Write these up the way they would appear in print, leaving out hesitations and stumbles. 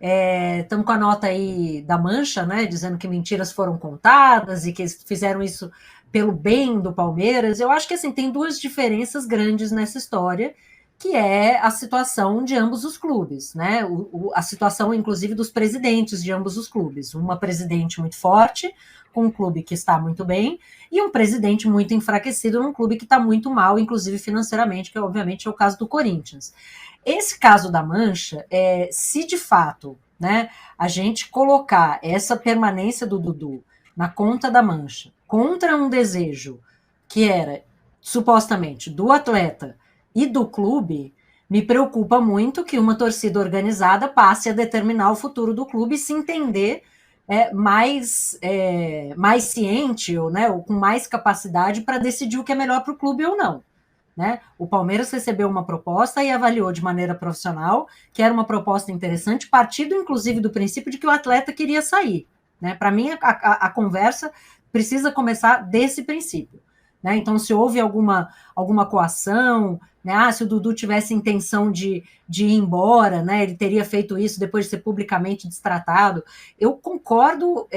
Estamos com a nota aí da Mancha, né, dizendo que mentiras foram contadas e que eles fizeram isso pelo bem do Palmeiras. Eu acho que assim tem duas diferenças grandes nessa história, que é a situação de ambos os clubes, né? A situação, inclusive, dos presidentes de ambos os clubes. Uma presidente muito forte, com um clube que está muito bem, e um presidente muito enfraquecido num clube que está muito mal, inclusive financeiramente, que obviamente é o caso do Corinthians. Esse caso da Mancha, se de fato, né, a gente colocar essa permanência do Dudu na conta da Mancha contra um desejo que era supostamente do atleta e do clube, me preocupa muito que uma torcida organizada passe a determinar o futuro do clube e se entender mais ciente ou com mais capacidade para decidir o que é melhor para o clube ou não. Né? O Palmeiras recebeu uma proposta e avaliou de maneira profissional, que era uma proposta interessante, partindo inclusive do princípio de que o atleta queria sair. Né? Para mim, a conversa precisa começar desse princípio. Né? Então, se houve alguma coação, né? Se o Dudu tivesse intenção de ir embora, né? Ele teria feito isso depois de ser publicamente destratado. Eu concordo,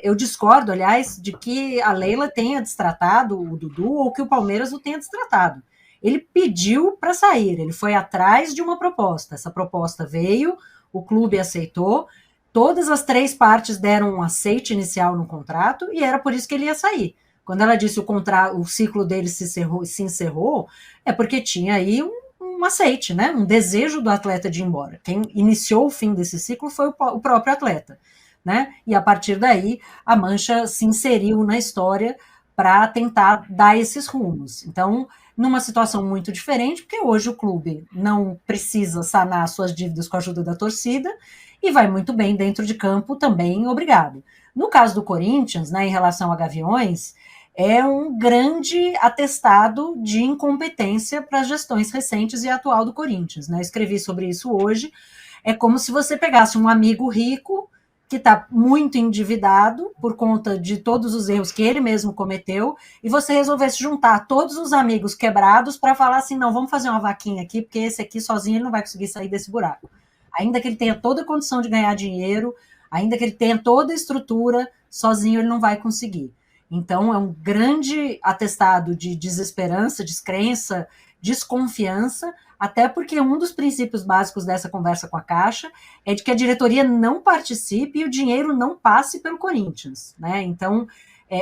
eu discordo, aliás, de que a Leila tenha destratado o Dudu ou que o Palmeiras o tenha destratado. Ele pediu para sair, ele foi atrás de uma proposta. Essa proposta veio, o clube aceitou, todas as três partes deram um aceite inicial no contrato e era por isso que ele ia sair. Quando ela disse o ciclo dele se encerrou, é porque tinha aí um aceite, né? Um desejo do atleta de ir embora. Quem iniciou o fim desse ciclo foi o próprio atleta. Né? E a partir daí, a Mancha se inseriu na história para tentar dar esses rumos. Então, numa situação muito diferente, porque hoje o clube não precisa sanar suas dívidas com a ajuda da torcida e vai muito bem dentro de campo também, obrigado. No caso do Corinthians, né, em relação a Gaviões, é um grande atestado de incompetência para as gestões recentes e atual do Corinthians. Né? Escrevi sobre isso hoje. É como se você pegasse um amigo rico que está muito endividado por conta de todos os erros que ele mesmo cometeu, e você resolvesse juntar todos os amigos quebrados para falar assim, não, vamos fazer uma vaquinha aqui, porque esse aqui sozinho ele não vai conseguir sair desse buraco. Ainda que ele tenha toda a condição de ganhar dinheiro, ainda que ele tenha toda a estrutura, sozinho ele não vai conseguir. Então, é um grande atestado de desesperança, descrença, desconfiança, até porque um dos princípios básicos dessa conversa com a Caixa é de que a diretoria não participe e o dinheiro não passe pelo Corinthians. Né? Então,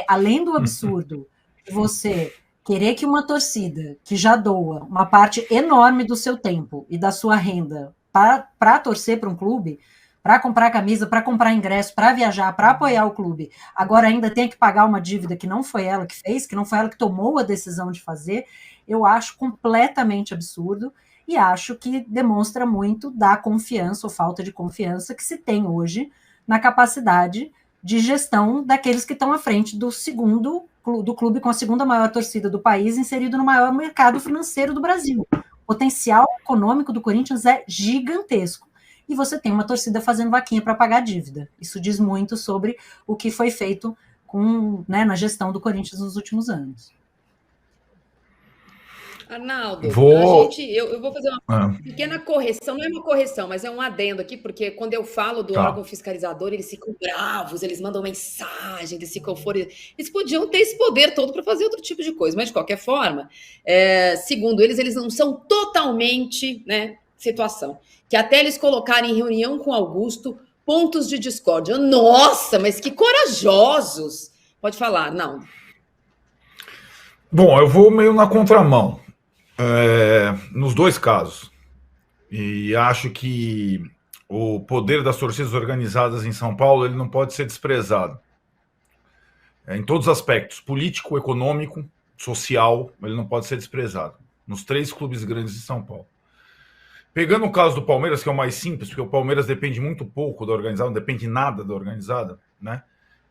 além do absurdo de você querer que uma torcida que já doa uma parte enorme do seu tempo e da sua renda para torcer para um clube, para comprar camisa, para comprar ingresso, para viajar, para apoiar o clube, agora ainda tem que pagar uma dívida que não foi ela que fez, que não foi ela que tomou a decisão de fazer, eu acho completamente absurdo e acho que demonstra muito da confiança ou falta de confiança que se tem hoje na capacidade de gestão daqueles que estão à frente do clube com a segunda maior torcida do país, inserido no maior mercado financeiro do Brasil. O potencial econômico do Corinthians é gigantesco. E você tem uma torcida fazendo vaquinha para pagar a dívida. Isso diz muito sobre o que foi feito na gestão do Corinthians nos últimos anos. Arnaldo, eu vou fazer uma pequena correção, não é uma correção, mas é um adendo aqui, porque quando eu falo do órgão fiscalizador, eles ficam bravos, eles mandam mensagem, eles ficam fora. Eles podiam ter esse poder todo para fazer outro tipo de coisa, mas de qualquer forma, segundo eles não são totalmente, né, situação. Que até eles colocarem em reunião com Augusto pontos de discórdia. Nossa, mas que corajosos! Pode falar, não. Bom, eu vou meio na contramão. Nos dois casos. E acho que o poder das torcidas organizadas em São Paulo ele não pode ser desprezado. Em todos os aspectos, político, econômico, social, ele não pode ser desprezado. Nos três clubes grandes de São Paulo. Pegando o caso do Palmeiras, que é o mais simples, porque o Palmeiras depende muito pouco da organizada, não depende nada da organizada, né?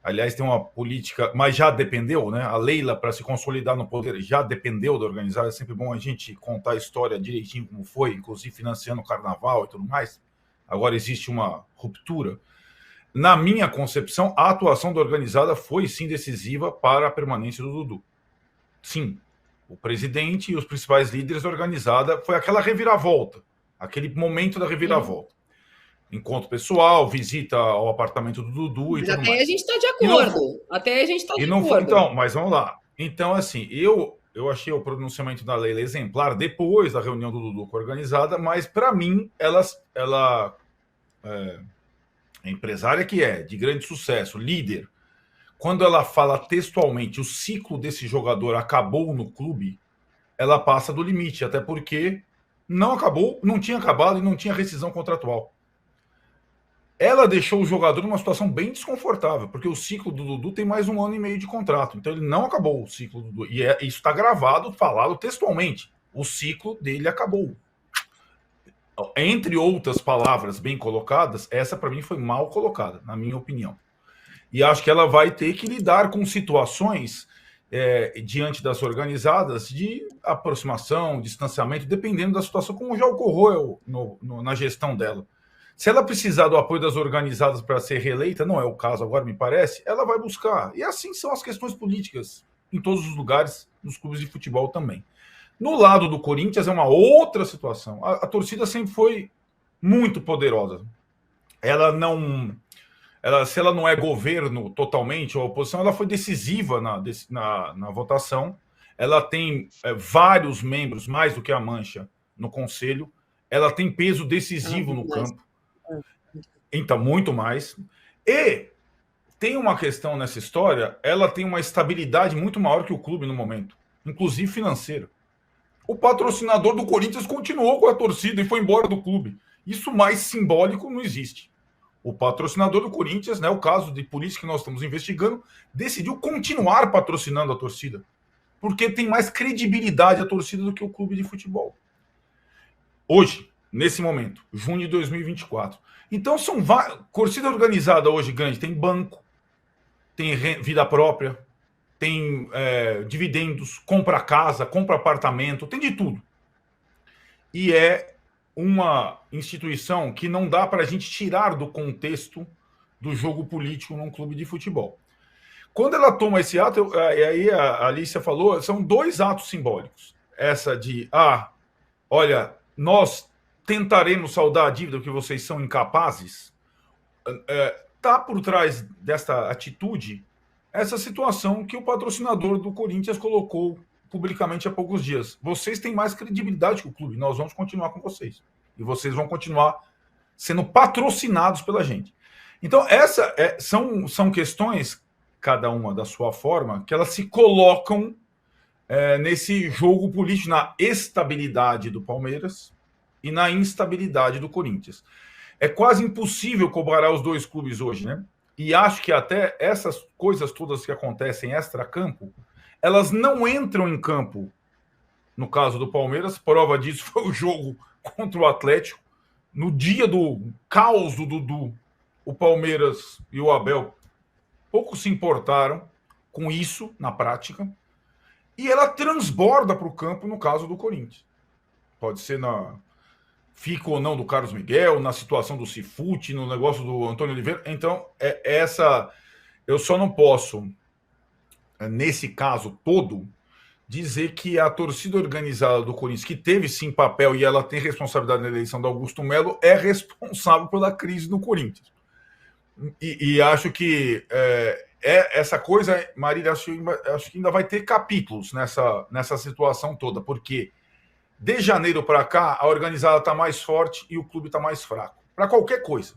Aliás, tem uma política, mas já dependeu, né? A Leila, para se consolidar no poder, já dependeu da organizada. É sempre bom a gente contar a história direitinho como foi, inclusive financiando o carnaval e tudo mais. Agora existe uma ruptura. Na minha concepção, a atuação da organizada foi sim decisiva para a permanência do Dudu. Sim, o presidente e os principais líderes da organizada foi aquela reviravolta, aquele momento da reviravolta. encontro pessoal, visita ao apartamento do Dudu e tudo mais. Até a gente está de acordo. Até a gente está de acordo. Então, mas vamos lá. Então, assim, eu achei o pronunciamento da Leila exemplar depois da reunião do Dudu com a organizada, mas, para mim, ela empresária que é, de grande sucesso, líder, quando ela fala textualmente o ciclo desse jogador acabou no clube, ela passa do limite, até porque não acabou, não tinha acabado e não tinha rescisão contratual. Ela deixou o jogador numa situação bem desconfortável, porque o ciclo do Dudu tem mais 1 ano e meio de contrato. Então ele não acabou o ciclo do Dudu. E isso está gravado, falado textualmente. O ciclo dele acabou. Entre outras palavras bem colocadas, essa para mim foi mal colocada, na minha opinião. E acho que ela vai ter que lidar com situações diante das organizadas de aproximação, distanciamento, dependendo da situação, como já ocorreu na gestão dela. Se ela precisar do apoio das organizadas para ser reeleita, não é o caso agora, me parece, ela vai buscar. E assim são as questões políticas em todos os lugares, nos clubes de futebol também. No lado do Corinthians é uma outra situação. A torcida sempre foi muito poderosa. Se ela não é governo totalmente, ou oposição, ela foi decisiva na votação. Ela tem vários membros, mais do que a Mancha, no conselho. Ela tem peso decisivo no campo. Então, muito mais. E tem uma questão nessa história, ela tem uma estabilidade muito maior que o clube no momento, inclusive financeira. O patrocinador do Corinthians continuou com a torcida e foi embora do clube. Isso mais simbólico não existe. O patrocinador do Corinthians, né, o caso de polícia que nós estamos investigando, decidiu continuar patrocinando a torcida, porque tem mais credibilidade a torcida do que o clube de futebol. Hoje, nesse momento, junho de 2024. Então, torcida organizada hoje grande, tem banco, tem vida própria, tem dividendos, compra casa, compra apartamento, tem de tudo. E é uma instituição que não dá para a gente tirar do contexto do jogo político num clube de futebol. Quando ela toma esse ato, aí a Alicia falou, são 2 atos simbólicos. Essa de, olha, nós tentaremos saldar a dívida que vocês são incapazes. Tá por trás desta atitude essa situação que o patrocinador do Corinthians colocou publicamente há poucos dias. Vocês têm mais credibilidade que o clube, nós vamos continuar com vocês. E vocês vão continuar sendo patrocinados pela gente. Então, são questões, cada uma da sua forma, que elas se colocam nesse jogo político, na estabilidade do Palmeiras e na instabilidade do Corinthians. É quase impossível comparar os 2 clubes hoje, né? E acho que até essas coisas todas que acontecem extra-campo, elas não entram em campo. No caso do Palmeiras, prova disso foi o jogo contra o Atlético. No dia do caos do Dudu, o Palmeiras e o Abel pouco se importaram com isso na prática. E ela transborda para o campo no caso do Corinthians. Pode ser fica ou não do Carlos Miguel, na situação do Cifute, no negócio do Antônio Oliveira. Então, eu só não posso, nesse caso todo, dizer que a torcida organizada do Corinthians, que teve sim papel e ela tem responsabilidade na eleição do Augusto Melo, é responsável pela crise do Corinthians. E acho que essa coisa, Marília, acho que ainda vai ter capítulos nessa situação toda, porque de janeiro para cá, a organizada está mais forte e o clube está mais fraco. Para qualquer coisa.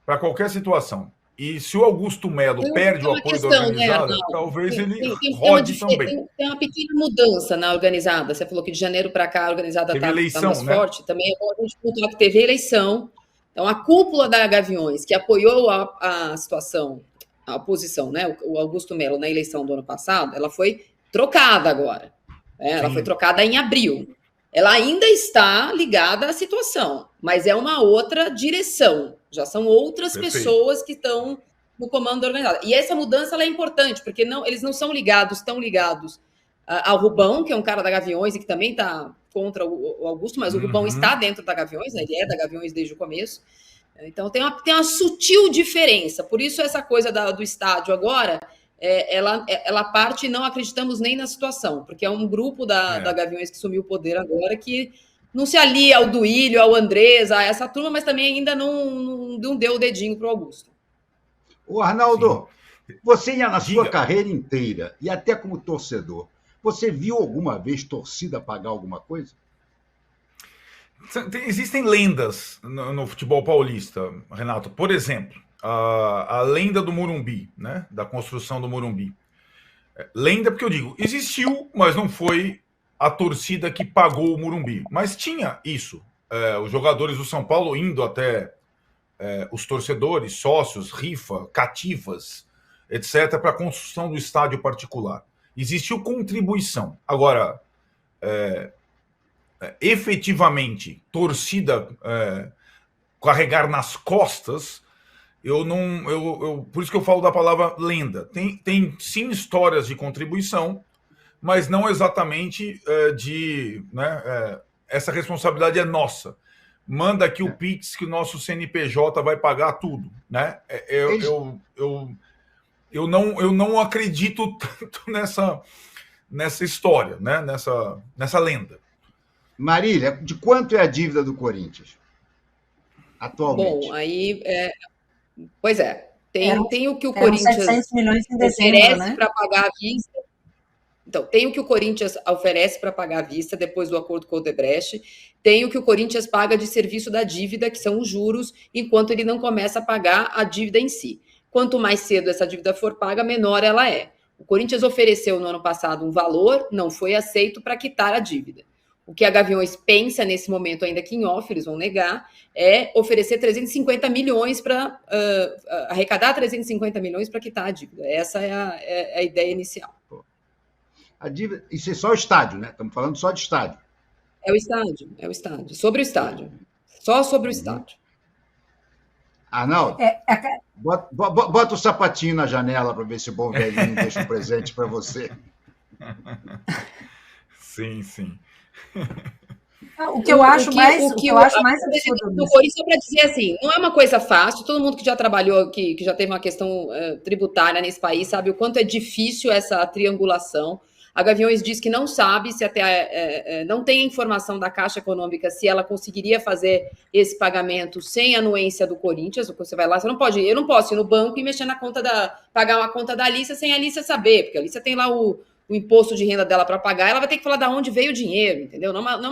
Para qualquer situação. E se o Augusto Melo perde o apoio da organizada, talvez ele rode também. Tem uma pequena mudança na organizada. Você falou que de janeiro para cá a organizada está mais forte. Também é bom a gente pontuar que teve eleição. Então, a cúpula da Gaviões, que apoiou a situação, a oposição, né? O Augusto Melo na eleição do ano passado, ela foi trocada agora. Ela foi trocada em abril. Ela ainda está ligada à situação, mas é uma outra direção. Já são outras pessoas que estão no comando da organizada. E essa mudança ela é importante, porque eles não são tão ligados ao Rubão, que é um cara da Gaviões e que também está contra o Augusto, mas o Rubão está dentro da Gaviões, né? Ele é da Gaviões desde o começo. Então tem uma sutil diferença. Por isso essa coisa do estádio agora, ela parte e não acreditamos nem na situação, porque é um grupo da Gaviões que sumiu o poder agora que não se alia ao Duílio, ao Andrés, a essa turma, mas também ainda não deu o dedinho para o Augusto. Ô, Arnaldo, você na sua carreira inteira, e até como torcedor, você viu alguma vez torcida pagar alguma coisa? Existem lendas no futebol paulista, Renato. Por exemplo, a lenda do Morumbi, né? Da construção do Morumbi. Lenda porque eu digo, existiu, mas não foi a torcida que pagou o Morumbi. Mas tinha isso. Os jogadores do São Paulo indo até os torcedores, sócios, rifa, cativas, etc., para a construção do estádio particular. Existiu contribuição. Agora, efetivamente, torcida carregar nas costas, por isso que eu falo da palavra lenda. Tem sim histórias de contribuição, mas não exatamente essa responsabilidade é nossa. Manda aqui o Pix que o nosso CNPJ vai pagar tudo, né? Eu não acredito tanto nessa história, né? Nessa lenda. Marília, de quanto é a dívida do Corinthians atualmente? Bom, aí pois é, tem o que o Corinthians 700 milhões em dezembro, oferece, né? Para pagar à vista. Então, tem o que o Corinthians oferece para pagar à vista depois do acordo com o Odebrecht, tem o que o Corinthians paga de serviço da dívida, que são os juros, enquanto ele não começa a pagar a dívida em si. Quanto mais cedo essa dívida for paga, menor ela é. O Corinthians ofereceu no ano passado um valor, não foi aceito para quitar a dívida. O que a Gaviões pensa nesse momento, ainda que em off, eles vão negar, é oferecer 350 milhões para arrecadar 350 milhões para quitar a dívida. Essa é a ideia inicial. A dívida, isso é só o estádio, né? Estamos falando só de estádio. É o estádio. Sobre o estádio. Só sobre o estádio. Arnaldo, bota o sapatinho na janela para ver se o bom velhinho deixa um presente para você. Sim, sim. O que eu acho mais absurdo do Corinthians, para dizer assim, não é uma coisa fácil. Todo mundo que já trabalhou, que já teve uma questão tributária nesse país, sabe o quanto é difícil essa triangulação. A Gaviões diz que não sabe, se até não tem a informação da Caixa Econômica se ela conseguiria fazer esse pagamento sem anuência do Corinthians. Você vai lá, eu não posso ir no banco e mexer na conta pagar uma conta da Alicia sem a Alicia saber, porque a Alicia tem lá o imposto de renda dela para pagar, ela vai ter que falar de onde veio o dinheiro, entendeu? Não é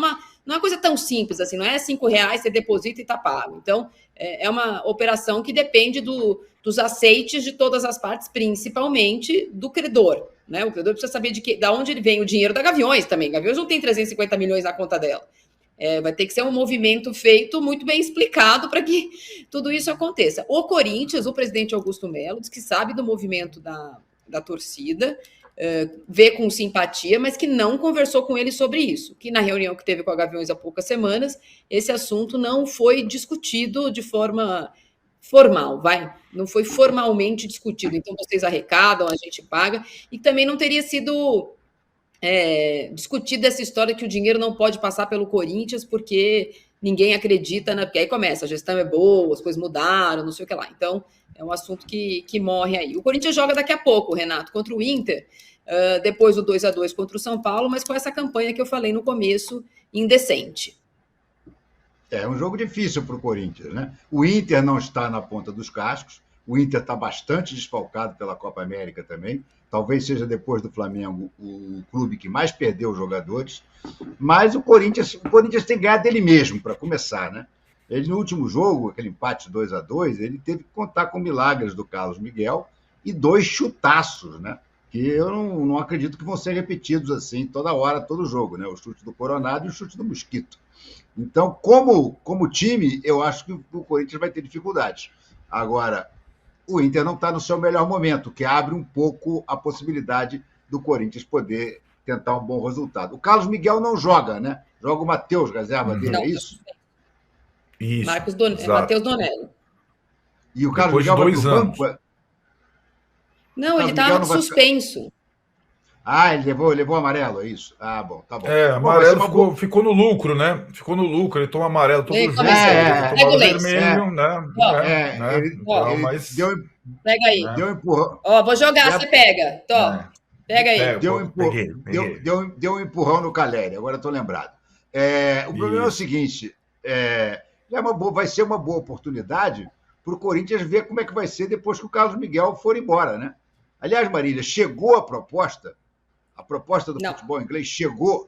uma coisa tão simples assim, não é R$5, você deposita e está pago. Então, é uma operação que depende dos aceites de todas as partes, principalmente do credor, né? O credor precisa saber de onde ele vem o dinheiro da Gaviões também. Gaviões não tem 350 milhões na conta dela. Vai ter que ser um movimento feito muito bem explicado para que tudo isso aconteça. O Corinthians, o presidente Augusto Melo, diz que sabe do movimento da torcida, vê com simpatia, mas que não conversou com ele sobre isso, que na reunião que teve com a Gaviões há poucas semanas, esse assunto não foi discutido de forma formal, não foi formalmente discutido, então vocês arrecadam, a gente paga, e também não teria sido discutida essa história que o dinheiro não pode passar pelo Corinthians porque ninguém acredita, porque aí começa, a gestão é boa, as coisas mudaram, não sei o que lá, então é um assunto que morre aí. O Corinthians joga daqui a pouco, Renato, contra o Inter, depois do 2-2 contra o São Paulo, mas com essa campanha que eu falei no começo, indecente. É um jogo difícil para o Corinthians, né? O Inter não está na ponta dos cascos, o Inter está bastante desfalcado pela Copa América também, talvez seja depois do Flamengo o clube que mais perdeu jogadores, mas o Corinthians tem que ganhar dele mesmo, para começar, né? Ele, no último jogo, aquele empate 2-2, ele teve que contar com milagres do Carlos Miguel e 2 chutaços, né? Que eu não acredito que vão ser repetidos assim toda hora, todo jogo, né? O chute do Coronado e o chute do Mosquito. Então, como time, eu acho que o Corinthians vai ter dificuldades. Agora, o Inter não está no seu melhor momento, que abre um pouco a possibilidade do Corinthians poder tentar um bom resultado. O Carlos Miguel não joga, né? Joga o Matheus, reserva dele, é isso? Isso. Matheus Donello. E o Carlos Miguel vai pro banco? Não, ele está suspenso. Ele levou amarelo, é isso? Bom, tá bom. Amarelo ficou no lucro, né? Ficou no lucro, ele toma amarelo todo jogo. Pega o vermelho, né? Pega aí. Deu um empurrão. Vou jogar, você pega. Pega aí. Deu um empurrão no Caleri, agora estou lembrado. O problema é o seguinte, vai ser uma boa oportunidade para o Corinthians ver como é que vai ser depois que o Carlos Miguel for embora, né? Aliás, Marília, chegou a proposta do futebol inglês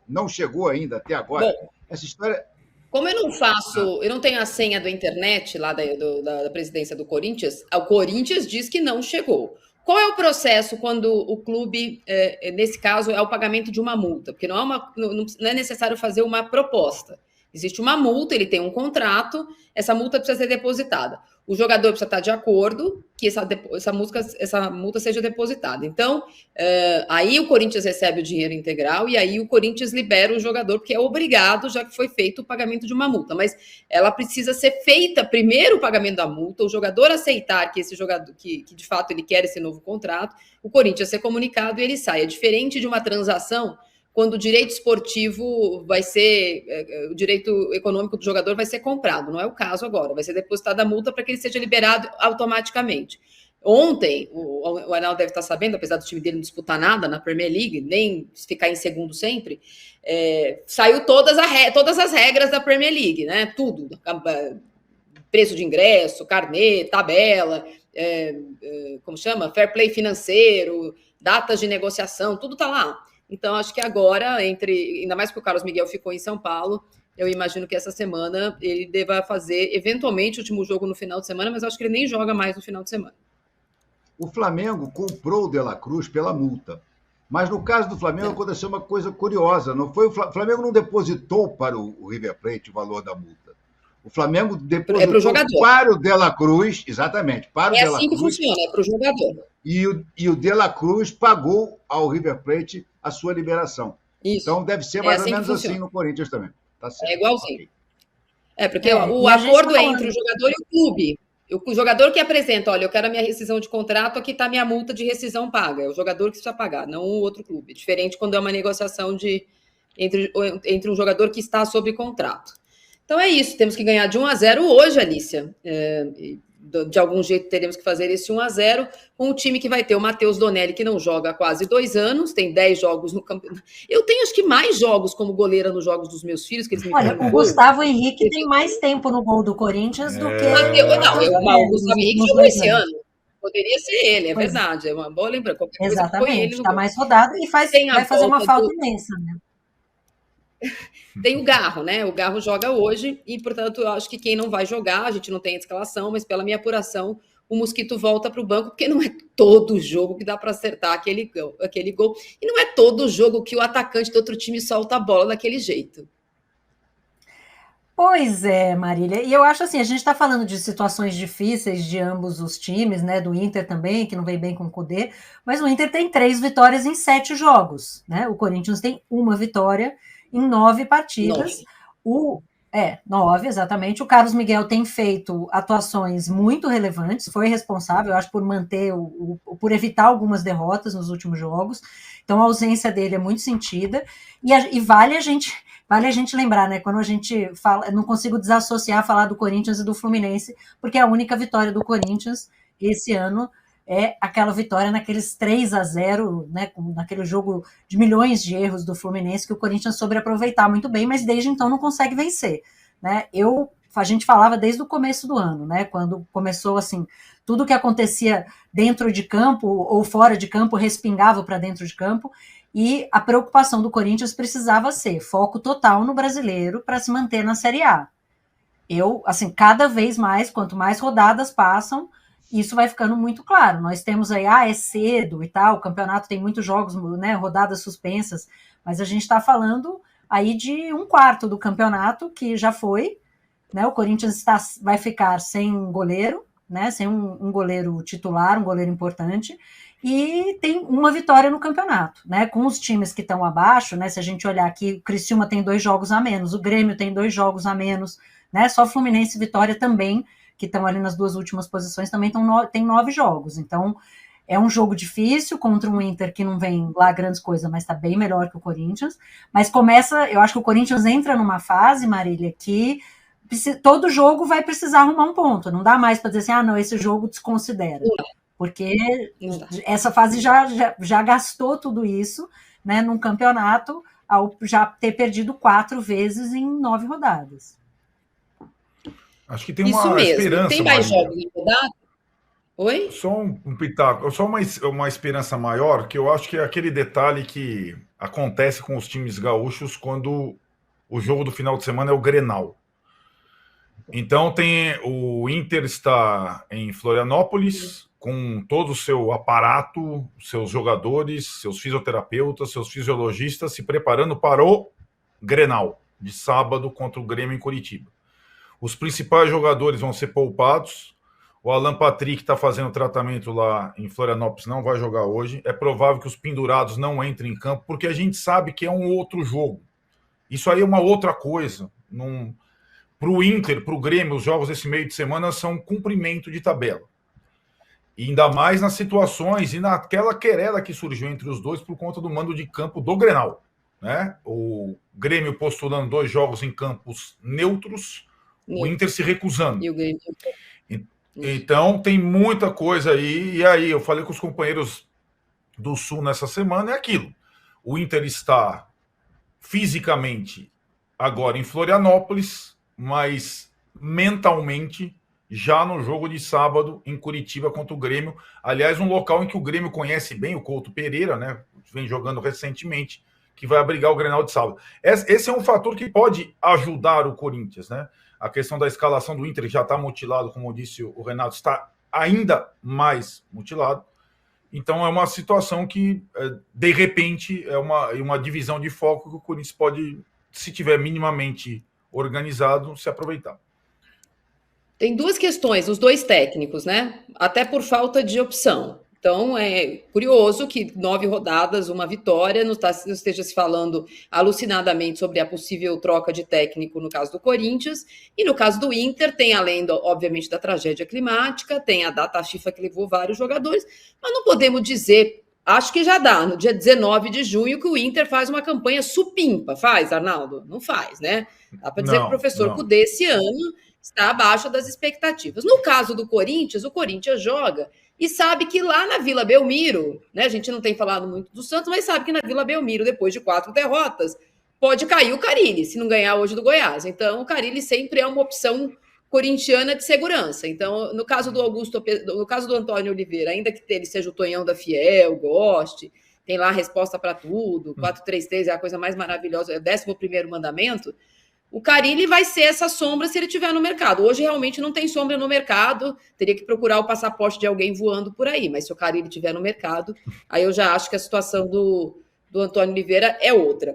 não chegou ainda até agora. Bom, essa história... Como eu não tenho a senha da internet lá da presidência do Corinthians, o Corinthians diz que não chegou. Qual é o processo quando o clube, nesse caso, é o pagamento de uma multa? Porque não é necessário fazer uma proposta. Existe uma multa, ele tem um contrato, essa multa precisa ser depositada. O jogador precisa estar de acordo que essa multa seja depositada. Então, aí o Corinthians recebe o dinheiro integral e aí o Corinthians libera o jogador, porque é obrigado, já que foi feito o pagamento de uma multa. Mas ela precisa ser feita primeiro o pagamento da multa, o jogador aceitar que esse jogador, que de fato ele quer esse novo contrato, o Corinthians ser comunicado e ele sai. É diferente de uma transação quando o direito esportivo vai ser, o direito econômico do jogador vai ser comprado. Não é o caso agora, vai ser depositada a multa para que ele seja liberado automaticamente. Ontem, o Arnaldo deve estar sabendo, apesar do time dele não disputar nada na Premier League, nem ficar em segundo sempre, saiu todas as regras da Premier League, né? Tudo, preço de ingresso, carnê, tabela, como chama? Fair play financeiro, datas de negociação, tudo está lá. Então, acho que agora, ainda mais que o Carlos Miguel ficou em São Paulo, eu imagino que essa semana ele deva fazer, eventualmente, o último jogo no final de semana, mas acho que ele nem joga mais no final de semana. O Flamengo comprou o De La Cruz pela multa. Mas no caso do Flamengo aconteceu uma coisa curiosa. Não foi o Flamengo não depositou para o River Plate o valor da multa. O Flamengo depositou para o De La Cruz, exatamente, para o De La Cruz. É assim que funciona, é para o jogador. E o De La Cruz pagou ao River Plate a sua liberação. Isso. Então deve ser mais ou menos assim no Corinthians também. Tá certo. É igualzinho. Okay. Porque o acordo é entre o jogador e o clube. O jogador que apresenta, olha, eu quero a minha rescisão de contrato, aqui está a minha multa de rescisão paga. É o jogador que precisa pagar, não o outro clube. Diferente quando é uma negociação entre um jogador que está sob contrato. Então é isso, temos que ganhar de 1-0 hoje, Alicia. De algum jeito teremos que fazer esse 1-0 com o time que vai ter o Matheus Donelli, que não joga há quase 2 anos, tem 10 jogos no campeonato. Eu tenho, acho que, mais jogos como goleira nos jogos dos meus filhos, que eles me Olha, o Gustavo Henrique tem mais tempo no gol do Corinthians do que... o Gustavo Henrique jogou esse ano. Poderia ser ele, verdade. É uma boa lembrança. Exatamente, está mais rodado e vai fazer uma falta imensa, né? Tem o Garro, né? O Garro joga hoje e, portanto, eu acho que quem não vai jogar, a gente não tem a escalação, mas pela minha apuração, o Mosquito volta para o banco, porque não é todo jogo que dá para acertar aquele gol. E não é todo jogo que o atacante do outro time solta a bola daquele jeito. Pois é, Marília. E eu acho assim, a gente está falando de situações difíceis de ambos os times, né? Do Inter também, que não vem bem com o Cudê, mas o Inter tem 3 vitórias em 7 jogos, né? O Corinthians tem 1 vitória em 9 partidas. 9, exatamente. O Carlos Miguel tem feito atuações muito relevantes, foi responsável, eu acho, por manter, por evitar algumas derrotas nos últimos jogos. Então, a ausência dele é muito sentida. E vale a gente lembrar, né? Quando a gente fala, não consigo desassociar falar do Corinthians e do Fluminense, porque a única vitória do Corinthians esse ano é aquela vitória naqueles 3-0, né, naquele jogo de milhões de erros do Fluminense, que o Corinthians soube aproveitar muito bem, mas desde então não consegue vencer, né? A gente falava desde o começo do ano, né, quando começou assim, tudo que acontecia dentro de campo ou fora de campo respingava para dentro de campo, e a preocupação do Corinthians precisava ser foco total no brasileiro para se manter na Série A. Cada vez mais, quanto mais rodadas passam, isso vai ficando muito claro. Nós temos aí, é cedo e tal, o campeonato tem muitos jogos, né, rodadas suspensas, mas a gente está falando aí de 1/4 do campeonato que já foi, né, o Corinthians vai ficar sem goleiro, né, sem um goleiro titular, um goleiro importante, e tem 1 vitória no campeonato, né, com os times que estão abaixo, né, se a gente olhar aqui, o Criciúma tem 2 jogos a menos, o Grêmio tem 2 jogos a menos, né, só Fluminense e Vitória também, que estão ali nas 2 últimas posições, também tem 9 jogos. Então, é um jogo difícil contra um Inter que não vem lá grandes coisas, mas está bem melhor que o Corinthians. Mas eu acho que o Corinthians entra numa fase, Marília, que todo jogo vai precisar arrumar um ponto. Não dá mais para dizer assim, não, esse jogo desconsidera. Porque essa fase já gastou tudo isso, né, num campeonato ao já ter perdido 4 vezes em 9 rodadas. Acho que tem uma esperança. Tem mais jogos em rodada? Oi? Só um pitaco, só uma esperança maior, que eu acho que é aquele detalhe que acontece com os times gaúchos quando o jogo do final de semana é o Grenal. Então o Inter está em Florianópolis, com todo o seu aparato, seus jogadores, seus fisioterapeutas, seus fisiologistas se preparando para o Grenal, de sábado contra o Grêmio em Curitiba. Os principais jogadores vão ser poupados. O Alan Patrick está fazendo tratamento lá em Florianópolis, não vai jogar hoje. É provável que os pendurados não entrem em campo, porque a gente sabe que é um outro jogo. Isso aí é uma outra coisa. Para o Inter, para o Grêmio, os jogos desse meio de semana são cumprimento de tabela. E ainda mais nas situações e naquela querela que surgiu entre os dois por conta do mando de campo do Grenal, né? O Grêmio postulando 2 jogos em campos neutros, o Inter se recusando. E o Grêmio... Então tem muita coisa aí. E aí eu falei com os companheiros do Sul nessa semana, é aquilo. O Inter está fisicamente agora em Florianópolis, mas mentalmente já no jogo de sábado em Curitiba contra o Grêmio. Aliás, um local em que o Grêmio conhece bem, o Couto Pereira, né? Vem jogando recentemente, que vai abrigar o Grenal de sábado. Esse é um fator que pode ajudar o Corinthians, né? A questão da escalação do Inter já está mutilado, como disse o Renato, está ainda mais mutilado. Então é uma situação que, de repente, é uma divisão de foco que o Corinthians pode, se tiver minimamente organizado, se aproveitar. Tem 2 questões, os 2 técnicos, né? Até por falta de opção. Então, é curioso que 9 rodadas, uma vitória, não esteja se falando alucinadamente sobre a possível troca de técnico no caso do Corinthians. E no caso do Inter, tem além, obviamente, da tragédia climática, tem a data FIFA que levou vários jogadores, mas não podemos dizer, acho que já dá, no dia 19 de junho, que o Inter faz uma campanha supimpa. Faz, Arnaldo? Não faz, né? Dá para dizer que o professor Cudê esse ano está abaixo das expectativas. No caso do Corinthians, o Corinthians joga e sabe que lá na Vila Belmiro, né, a gente não tem falado muito do Santos, mas sabe que na Vila Belmiro, depois de 4 derrotas, pode cair o Carille, se não ganhar hoje do Goiás. Então, o Carille sempre é uma opção corintiana de segurança. Então, no caso do Antônio Oliveira, ainda que ele seja o Tonhão da Fiel, goste, tem lá a resposta para tudo, 4-3-3 é a coisa mais maravilhosa, é o 11º mandamento, o Carille vai ser essa sombra se ele estiver no mercado. Hoje realmente não tem sombra no mercado, teria que procurar o passaporte de alguém voando por aí, mas se o Carille estiver no mercado, aí eu já acho que a situação do Antônio Oliveira é outra.